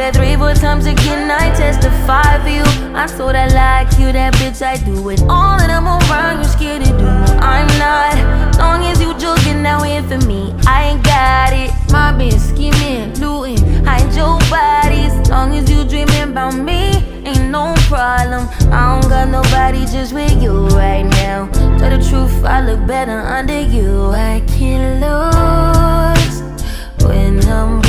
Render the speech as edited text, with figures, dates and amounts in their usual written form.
that 3-4 times again, I testify for you. I so that like you, that bitch, I do it. All that I'm around, you scared to do. I'm not, long as you joking, now in for me, I ain't got it. My bitch scheming, looting, hide your bodies. Long as you dreaming about me, ain't no problem. I don't got nobody just with you right now. Tell the truth, I look better under you. I can't lose when I'm